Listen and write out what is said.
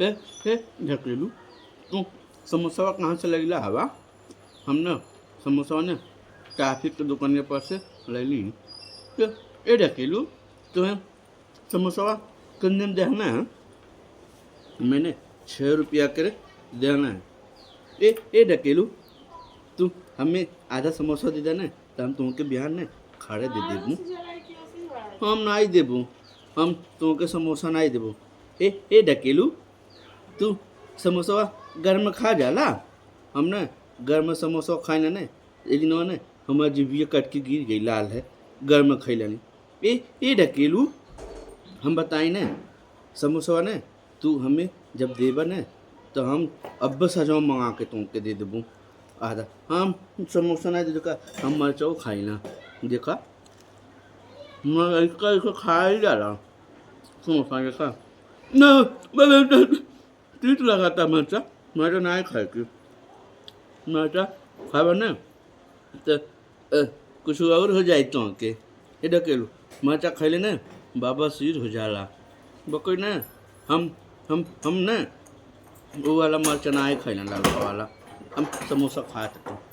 ए ए ढकेलू तू समोसा कहाँ से लगला हवा हम ना समोसा ने ट्रैफिक के दुकान के पास से ले ली ए ढकेलू तुम्हें समोसा कितने में देना है मैंने 6 रुपया कर देना है ए ढकेलू तू हमें आधा समोसा दे देना तो हम तुमके बिहार ने खाड़े दे देबू हम नहीं देबू हम तुमके समोसा नहीं देबू ए ढकेलू तू समोसा घर में खा जाला हम ना घर में समोसा खाए ना एक दिन ने हमारी जीविया कट के गिर गई लाल है घर में खैला नहीं ए ढकेलू हम बताई ना समोसा ने तू हमें जब देबा ने तो हम अब सजाओ मंगा के तुमके दे देबू आधा हम समोसा नहीं दे हम मरचाओ खाई ना देखा मैं इसका खा ही जा रहा समोसा देखा ना तीत लगाता मरचा मरचा नहीं खाए कि मरचा खावा ना तो कुछ और हो जाए तो के ये ढकेलू मरचा खैले ना बाबा सिर हो जाला बकोई ना हम ना वो वाला मरचा नहीं खाइला लाल वाला हम समोसा खा सकते